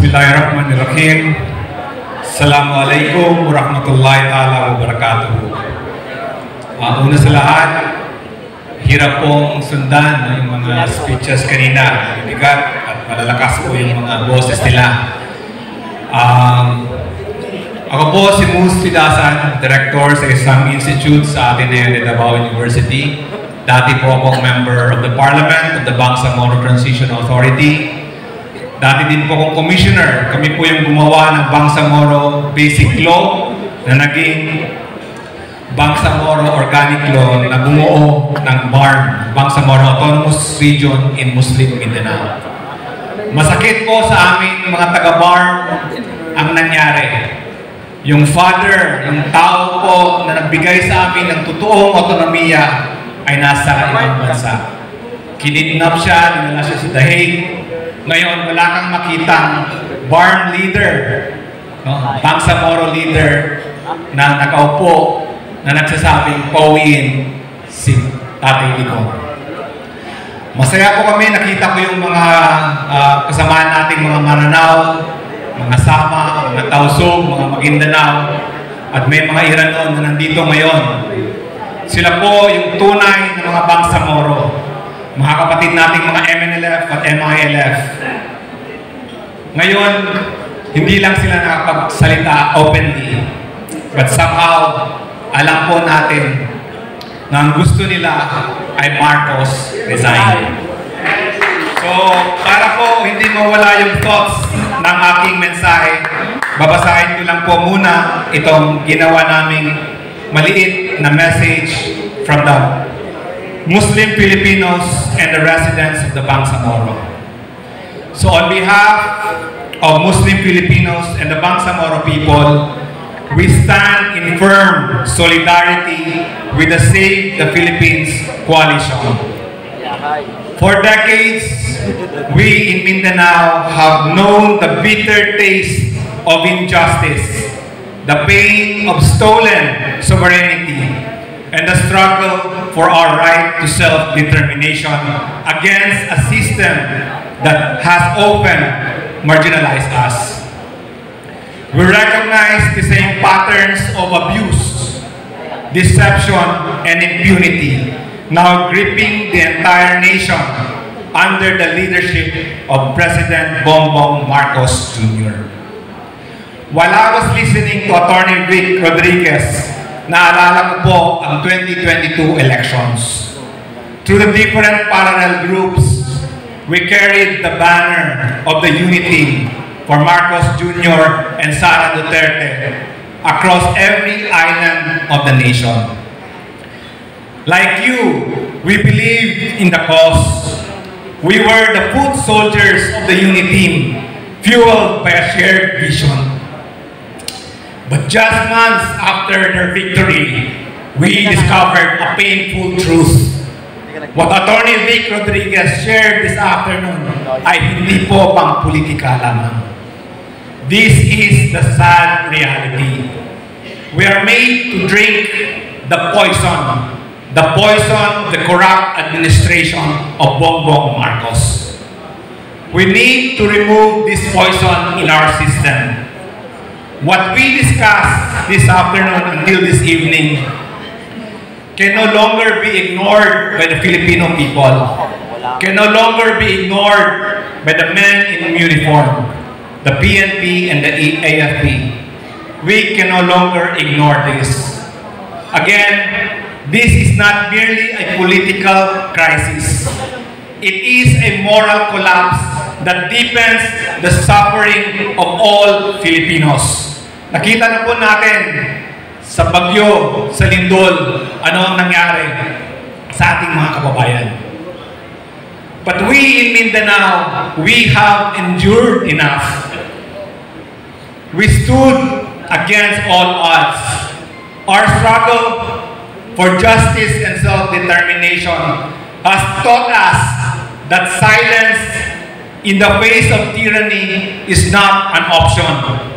Bismillahirrahmanirrahim. Assalamualaikum warahmatullahi ta'ala wabarakatuh. Una sa lahat, hirap pong sundan yung mga speeches kanina. Bigat at malalakas po yung mga boses nila. Ako po si Mus Fidasan, Director sa isang institute sa Ateneo de Davao University. Dati po akong member of the Parliament of the Bangsamoro Transition Authority. Dati din po akong commissioner. Kami po yung gumawa ng Bangsamoro Basic Law na naging Bangsamoro Organic Law na bumuo ng BARM, Bangsamoro Autonomous Region in Muslim Mindanao. Masakit po sa amin mga taga-BARM ang nangyari. Yung father, yung tao po na nagbigay sa amin ng totoong otonomiya ay nasa ibang bansa. Kinidnap siya, dinala siya sa Dahig. Ngayon, wala kang makitang BARM leader, no? Bangsamoro leader na nakaupo na nagsasabing pauwiin si Tatay Digong. Masaya po kami, nakita ko yung mga kasamahan nating mga Maranao, mga Sama, mga Tausug, mga Maguindanao, at may mga Iranon na nandito ngayon. Sila po yung tunay na mga Bangsamoro. Mga kapatid nating mga MNLF at MILF. Ngayon, hindi lang sila nakapagsalita openly, but somehow, alam po natin na ang gusto nila ay Marcos resign. So, para po hindi mawala yung thoughts ng aking mensahe, babasahin ko lang po muna itong ginawa naming maliit na message from the Muslim Filipinos and the residents of the Bangsamoro. So on behalf of Muslim Filipinos and the Bangsamoro people, we stand in firm solidarity with the Save the Philippines coalition. For decades, we in Mindanao have known the bitter taste of injustice, the pain of stolen sovereignty, and the struggle for our right to self-determination against a system that has often marginalized us. We recognize the same patterns of abuse, deception, and impunity now gripping the entire nation under the leadership of President Bongbong Marcos Jr. While I was listening to Attorney Vic Rodriguez, naalala ko po ang 2022 elections. Through the different parallel groups, we carried the banner of the unity for Marcos Jr. and Sara Duterte across every island of the nation. Like you, we believed in the cause. We were the foot soldiers of the unity team, fueled by a shared vision. But just months after their victory, we discovered a painful truth. What Attorney Vic Rodriguez shared this afternoon ay hindi po pang politika lamang. This is the sad reality. We are made to drink the poison of the corrupt administration of Bongbong Marcos. We need to remove this poison in our system. What we discussed this afternoon until this evening can no longer be ignored by the Filipino people, can no longer be ignored by the men in uniform, the PNP and the AFP. We can no longer ignore this. Again, this is not merely a political crisis. It is a moral collapse that deepens the suffering of all Filipinos. Nakita na po natin sa bagyo, sa lindol, ano ang nangyari sa ating mga kababayan. But we in Mindanao, we have endured enough. We stood against all odds. Our struggle for justice and self-determination has taught us that silence in the face of tyranny is not an option.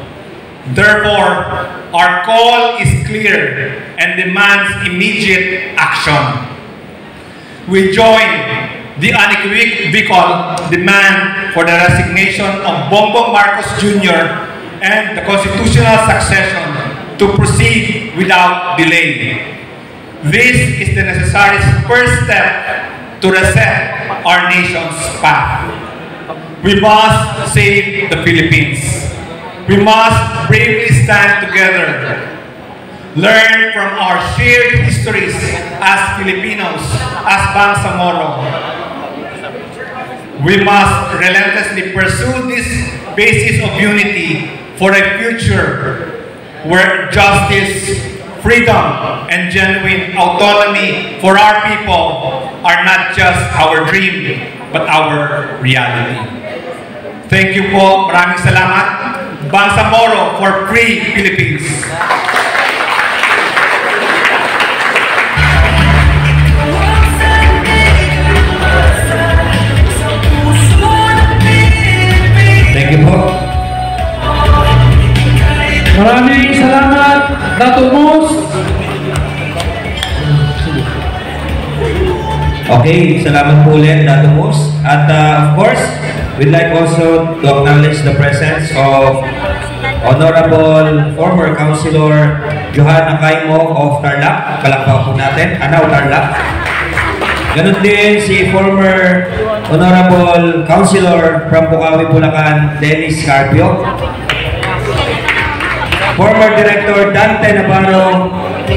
Therefore, our call is clear and demands immediate action. We join the unequivocal demand for the resignation of Bongbong Marcos Jr. and the constitutional succession to proceed without delay. This is the necessary first step to reset our nation's path. We must save the Philippines. We must bravely stand together, learn from our shared histories as Filipinos, as Bangsamoro. We must relentlessly pursue this basis of unity for a future where justice, freedom, and genuine autonomy for our people are not just our dream, but our reality. Thank you po. Maraming salamat. Bangsamoro for Free Philippines. Thank you po. Maraming salamat, Dato' Mus. Okay, salamat po ulit, Dato' Mus. At of course, we'd like also to acknowledge the presence of Honorable former Councilor Johanna Caimo of Tarlac. Palakpakan po natin. Anaw, Tarlac. Ganon din si former Honorable Councilor from Bukawi, Bulacan, Dennis Carpio. Former Director Dante Navarro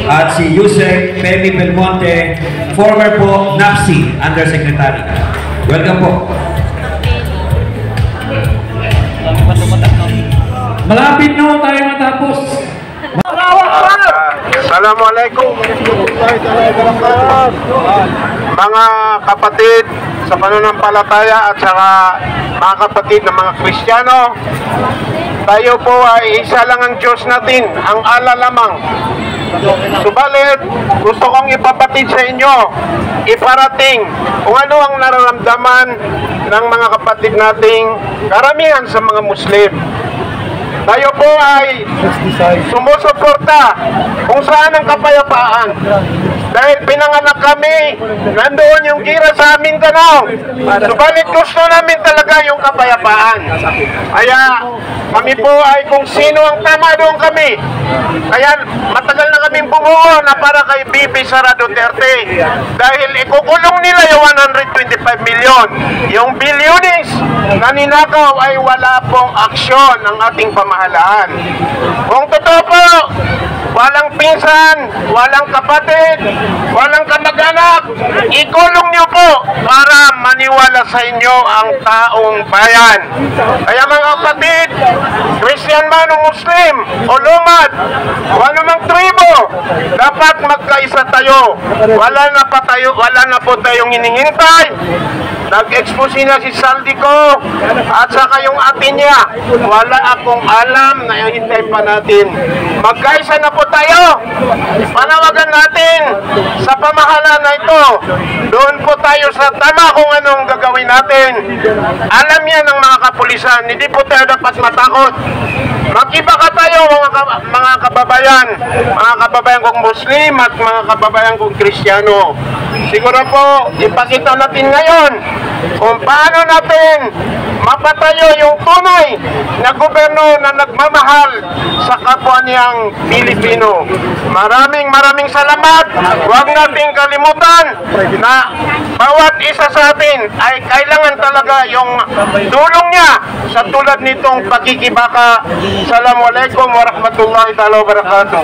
at si Yusek Femi Belmonte, former po NAPSI Undersecretary. Welcome po. Malapit na tayo matapos. Assalamualaikum mga kapatid sa pananampalataya at saka mga kapatid ng mga Kristiyano. Tayo po ay isa lang ang Diyos natin, ang Allah lamang. Subalit, gusto kong ipapatid sa inyo, iparating kung ano ang nararamdaman ng mga kapatid nating karamihan sa mga Muslim. Tayo po ay sumusuporta kung saan ang kapayapaan. Dahil pinanganak kami, nandoon yung gira sa amin Mindanao. Subalit gusto namin talaga yung kapayapaan. Kaya kami po ay kung sino ang tama doon kami. Kaya matagal na kaming bumuo na para kay Bibi Sara Duterte. Dahil ikukulong nila yung 125 milyon. Yung bilyones na ninakaw ay wala pong aksyon ng ating pamahalaan. Kung totoo po, walang pinsan, walang kapatid, walang kamag-anak, ikulong niyo po para maniwala sa inyo ang taong bayan. Kaya mga kapatid, Christian man o Muslim o lumad, o anumang tribo, dapat magkaisa tayo. Wala na po tayong hinihintay. Nag-expose na si Saldico at saka yung atin niya. Wala akong alam na hintay pa natin. Magkaisa na po tayo. Panawagan natin sa pamahalaan na ito. Doon po tayo sa tama kung anong gagawin natin. Alam yan ng mga kapulisan. Hindi po tayo dapat matakot. Mag-ibaka tayo mga kababayan. Mga kababayan kong Muslim at mga kababayan kong Kristiyano. Siguro po, ipakita natin ngayon kung paano natin mapatayo yung tunay na gobyerno na nagmamahal sa kapwa niyang Pilipino. Maraming salamat. Huwag nating kalimutan na bawat isa sa atin ay kailangan talaga yung tulong niya sa tulad nitong pagkikibaka. Assalamualaikum warahmatullahi wabarakatuh.